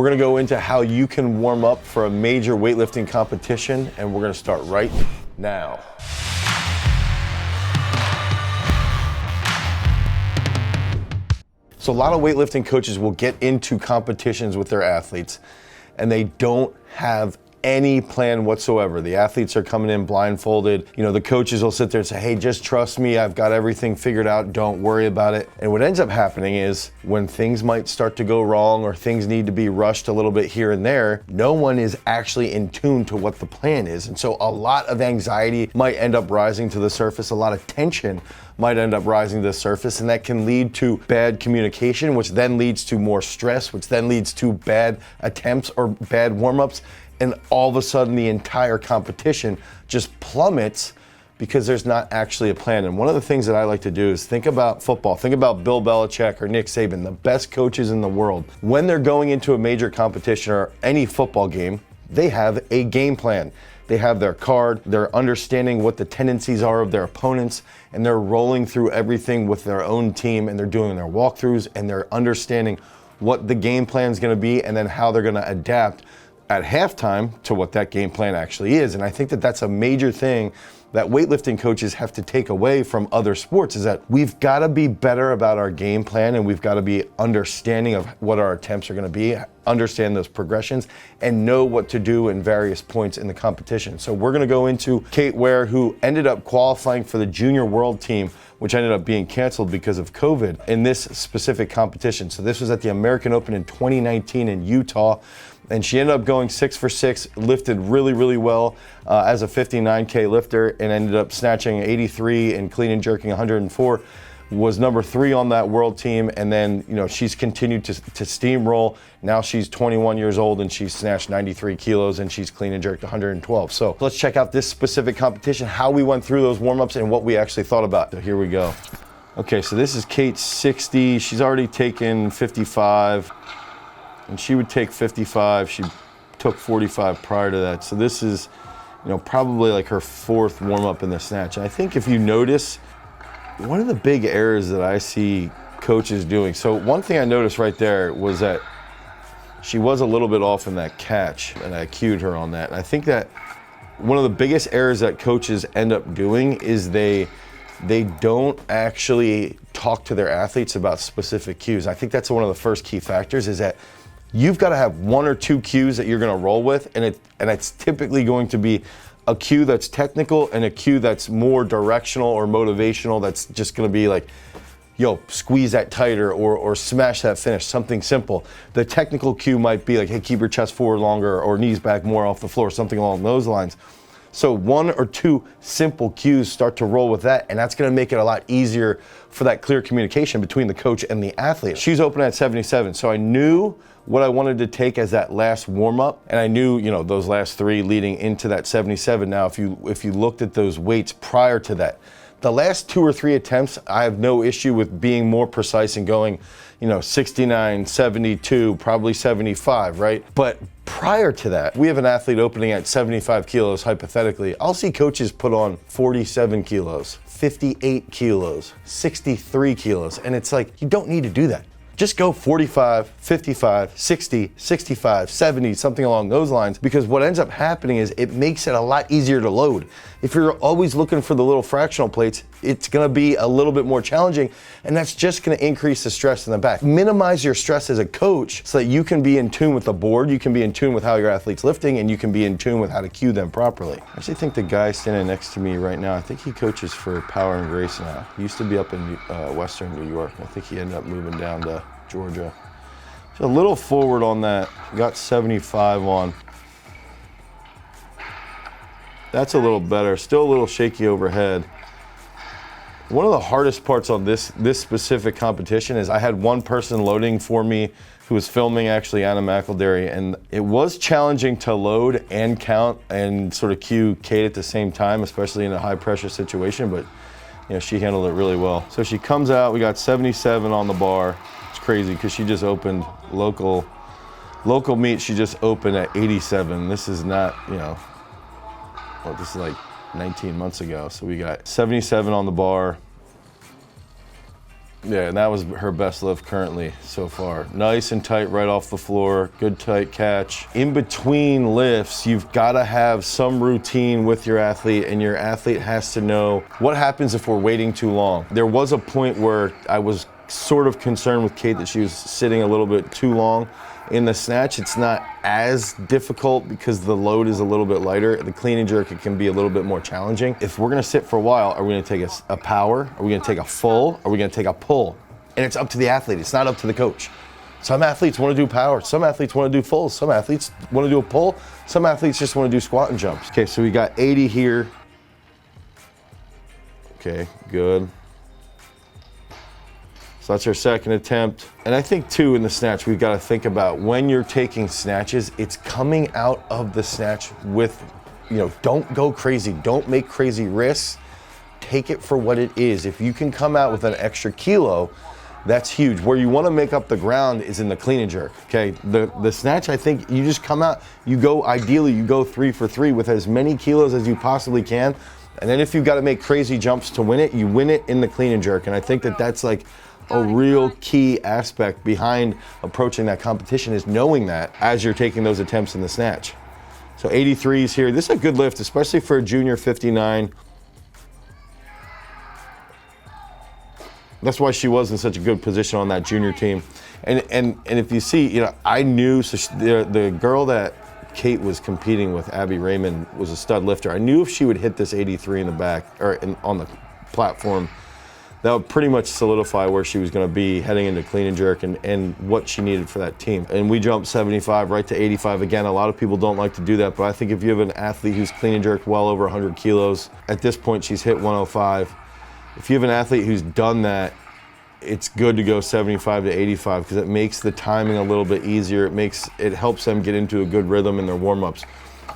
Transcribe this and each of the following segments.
We're gonna go into how you can warm up for a major weightlifting competition, and we're gonna start right now. So a lot of weightlifting coaches will get into competitions with their athletes and they don't have any plan whatsoever. The athletes are coming in blindfolded. You know, the coaches will sit there and say, hey, just trust me, I've got everything figured out, don't worry about it. And what ends up happening is when things might start to go wrong or things need to be rushed a little bit here and there, no one is actually in tune to what the plan is. And so a lot of anxiety might end up rising to the surface, a lot of tension might end up rising to the surface, and that can lead to bad communication, which then leads to more stress, which then leads to bad attempts or bad warm-ups. And all of a sudden the entire competition just plummets because there's not actually a plan. And one of the things that I like to do is think about football, think about Bill Belichick or Nick Saban, the best coaches in the world. When they're going into a major competition or any football game, they have a game plan. They have their card, they're understanding what the tendencies are of their opponents, and they're rolling through everything with their own team, and they're doing their walkthroughs, and they're understanding what the game plan is gonna be and then how they're gonna adapt at halftime to what that game plan actually is. And I think that that's a major thing that weightlifting coaches have to take away from other sports, is that we've got to be better about our game plan, and we've got to be understanding of what our attempts are going to be, understand those progressions, and know what to do in various points in the competition. So we're going to go into Kate Ware, who ended up qualifying for the junior world team, which ended up being canceled because of COVID in this specific competition. So this was at the American Open in 2019 in Utah. And she ended up going 6 for 6, lifted really, really well as a 59K lifter, and ended up snatching 83 and clean and jerking 104. Was number 3 on that world team, and then she's continued to steamroll. Now she's 21 years old and she's snatched 93 kilos and she's clean and jerked 112. So let's check out this specific competition, how we went through those warm-ups and what we actually thought about. So here we go. Okay, so this is Kate's 60. She's already taken 55. And she would take 55. She took 45 prior to that. So this is, probably like her 4th warm-up in the snatch. And I think if you notice, one of the big errors that I see coaches doing. So one thing I noticed right there was that she was a little bit off in that catch, and I cued her on that. And I think that one of the biggest errors that coaches end up doing is they don't actually talk to their athletes about specific cues. I think that's one of the first key factors, is that you've got to have 1 or 2 cues that you're going to roll with, and it's typically going to be a cue that's technical and a cue that's more directional or motivational, that's just going to be like, yo, squeeze that tighter or smash that finish, something simple. The technical cue might be like, hey, keep your chest forward longer or knees back more off the floor, something along those lines. So 1 or 2 simple cues start to roll with that, and that's going to make it a lot easier for that clear communication between the coach and the athlete. She's open at 77, so I knew what I wanted to take as that last warm-up, and I knew, those last 3 leading into that 77. Now, if you looked at those weights prior to that, the last 2 or 3 attempts, I have no issue with being more precise and going, 69, 72, probably 75, right? But prior to that, we have an athlete opening at 75 kilos, hypothetically. I'll see coaches put on 47 kilos, 58 kilos, 63 kilos, and it's like, you don't need to do that. Just go 45, 55, 60, 65, 70, something along those lines, because what ends up happening is it makes it a lot easier to load. If you're always looking for the little fractional plates, it's gonna be a little bit more challenging, and that's just gonna increase the stress in the back. Minimize your stress as a coach so that you can be in tune with the board, you can be in tune with how your athlete's lifting, and you can be in tune with how to cue them properly. I actually think the guy standing next to me right now, I think he coaches for Power and Grace now. He used to be up in Western New York. I think he ended up moving down to Georgia. So a little forward on that, got 75 on. That's a little better, still a little shaky overhead. One of the hardest parts on this specific competition is I had one person loading for me who was filming, actually, Anna McElderry, and it was challenging to load and count and sort of cue Kate at the same time, especially in a high pressure situation, but she handled it really well. So she comes out, we got 77 on the bar. It's crazy because she just opened local meet, she just opened at 87. This is not, this is like 19 months ago. So we got 77 on the bar. Yeah, and that was her best lift currently so far. Nice and tight right off the floor, good tight catch. In between lifts, you've gotta have some routine with your athlete, and your athlete has to know what happens if we're waiting too long. There was a point where I was sort of concerned with Kate that she was sitting a little bit too long. In the snatch, it's not as difficult because the load is a little bit lighter. The clean and jerk, it can be a little bit more challenging. If we're gonna sit for a while, are we gonna take a power? Are we gonna take a full? Are we gonna take a pull? And it's up to the athlete, it's not up to the coach. Some athletes wanna do power, some athletes wanna do fulls, some athletes wanna do a pull, some athletes just wanna do squat and jumps. Okay, so we got 80 here. Okay, good. So that's our second attempt. And I think too, in the snatch, we've got to think about when you're taking snatches, it's coming out of the snatch with, don't go crazy. Don't make crazy risks. Take it for what it is. If you can come out with an extra kilo, that's huge. Where you want to make up the ground is in the clean and jerk, okay? The snatch, I think you just come out, ideally you go 3 for 3 with as many kilos as you possibly can. And then if you've got to make crazy jumps to win it, you win it in the clean and jerk. And I think that that's like a real key aspect behind approaching that competition, is knowing that as you're taking those attempts in the snatch. So 83s here. This is a good lift, especially for a junior 59. That's why she was in such a good position on that junior team. And if you see, I knew, the girl that Kate was competing with, Abby Raymond, was a stud lifter. I knew if she would hit this 83 in the back, or on the platform, that would pretty much solidify where she was going to be heading into clean and jerk and what she needed for that team. And we jumped 75 right to 85. Again, a lot of people don't like to do that, but I think if you have an athlete who's clean and jerked well over 100 kilos, at this point she's hit 105. If you have an athlete who's done that, it's good to go 75 to 85 because it makes the timing a little bit easier. It helps them get into a good rhythm in their warm-ups.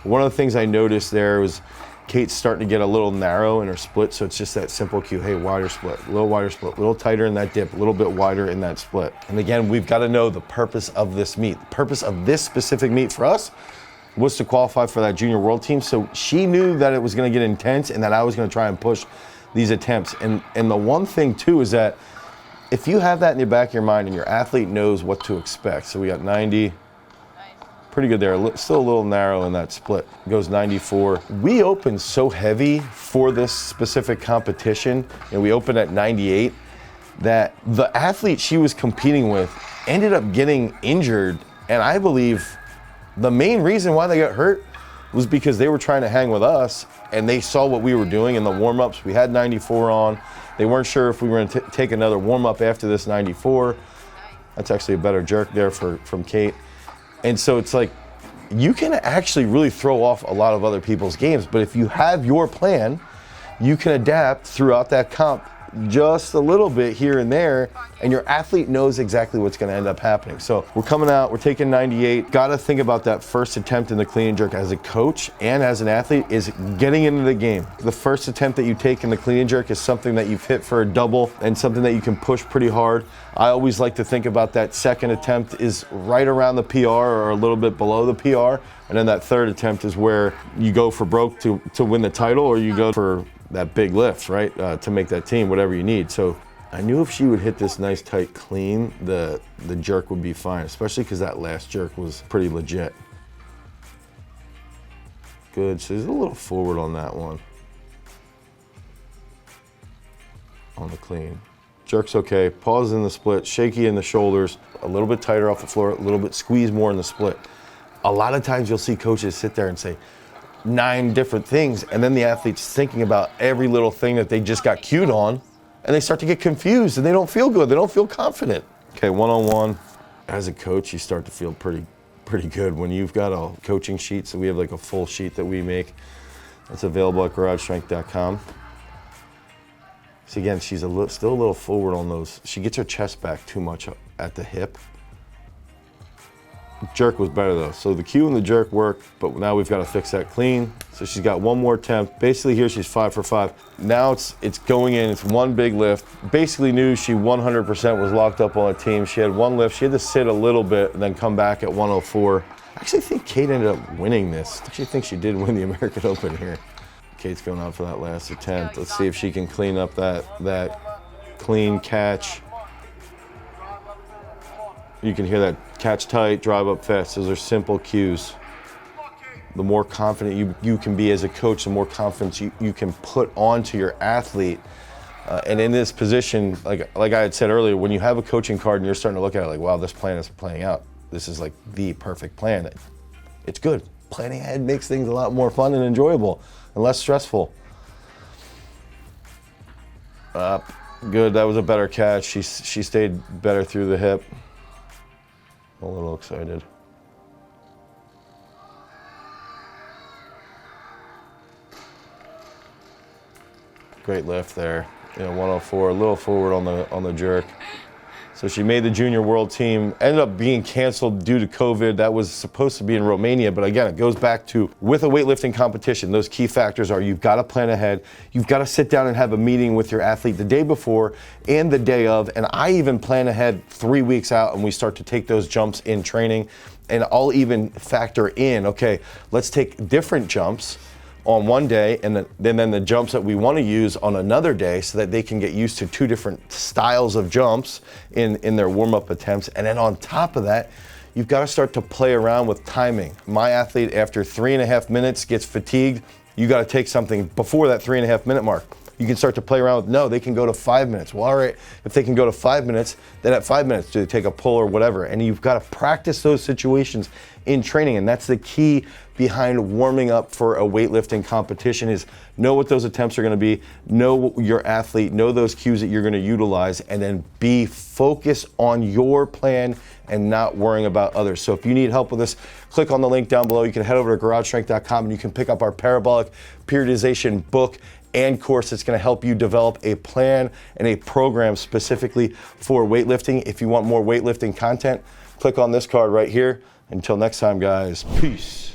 One of the things I noticed there was Kate's starting to get a little narrow in her split, so it's just that simple cue, hey, wider split, a little tighter in that dip, a little bit wider in that split. And again, we've got to know the purpose of this meet. The purpose of this specific meet for us was to qualify for that junior world team, so she knew that it was going to get intense and that I was going to try and push these attempts. And the one thing too is that if you have that in the back of your mind and your athlete knows what to expect, so we got 90, pretty good there, still a little narrow in that split, goes 94. We opened so heavy for this specific competition, and we opened at 98, that the athlete she was competing with ended up getting injured, and I believe the main reason why they got hurt was because they were trying to hang with us, and they saw what we were doing in the warm-ups. We had 94 on. They weren't sure if we were going to take another warm-up after this 94. That's actually a better jerk there from Kate. And so it's like, you can actually really throw off a lot of other people's games, but if you have your plan, you can adapt throughout that comp just a little bit here and there, and your athlete knows exactly what's going to end up happening. So we're coming out, we're taking 98. Got to think about that first attempt in the clean and jerk as a coach and as an athlete is getting into the game. The first attempt that you take in the clean and jerk is something that you've hit for a double and something that you can push pretty hard. I always like to think about that second attempt is right around the PR or a little bit below the PR, and then that third attempt is where you go for broke to win the title, or you go for that big lift, right, to make that team, whatever you need. So I knew if she would hit this nice tight clean, the jerk would be fine, especially because that last jerk was pretty legit. Good, she's a little forward on that one. On the clean. Jerk's okay, pause in the split, shaky in the shoulders, a little bit tighter off the floor, a little bit squeeze more in the split. A lot of times you'll see coaches sit there and say 9 different things, and then the athlete's thinking about every little thing that they just got cued on, and they start to get confused and they don't feel good, they don't feel confident. Okay, one-on-one, as a coach, you start to feel pretty good when you've got a coaching sheet. So we have like a full sheet that we make. It's available at garagestrength.com. So again, she's still a little forward on those. She gets her chest back too much at the hip. Jerk was better though. So the cue and the jerk work, but now we've got to fix that clean. So she's got one more attempt. Basically here she's 5 for 5. Now it's going in, it's one big lift. Basically knew she 100% was locked up on a team. She had one lift, she had to sit a little bit and then come back at 104. I actually think Kate ended up winning this. I actually think she did win the American Open here. Kate's going out for that last attempt. Let's see if she can clean up that clean catch. You can hear that catch tight, drive up fast. Those are simple cues. The more confident you can be as a coach, the more confidence you can put onto your athlete. And in this position, like I had said earlier, when you have a coaching card and you're starting to look at it like, wow, this plan is playing out. This is like the perfect plan. It's good. Planning ahead makes things a lot more fun and enjoyable and less stressful. Good, that was a better catch. She stayed better through the hip. A little excited. Great lift there. 104, a little forward on the jerk. So she made the junior world team, ended up being canceled due to COVID. That was supposed to be in Romania, but again, it goes back to, with a weightlifting competition, those key factors are you've got to plan ahead, you've got to sit down and have a meeting with your athlete the day before and the day of, and I even plan ahead 3 weeks out and we start to take those jumps in training, and I'll even factor in, okay, let's take different jumps on one day and then the jumps that we want to use on another day so that they can get used to 2 different styles of jumps in their warm-up attempts. And then on top of that, you've got to start to play around with timing. My athlete, after 3.5 minutes, gets fatigued. You got to take something before that 3.5 minute mark. You can start to play around with, no, they can go to 5 minutes. Well, all right, if they can go to 5 minutes, then at 5 minutes, do they take a pull or whatever? And you've got to practice those situations in training, and that's the key behind warming up for a weightlifting competition is know what those attempts are going to be, know your athlete, know those cues that you're going to utilize, and then be focused on your plan and not worrying about others. So if you need help with this, click on the link down below. You can head over to garagestrength.com and you can pick up our Parabolic Periodization book and course that's going to help you develop a plan and a program specifically for weightlifting. If you want more weightlifting content, click on this card right here. Until next time, guys, peace.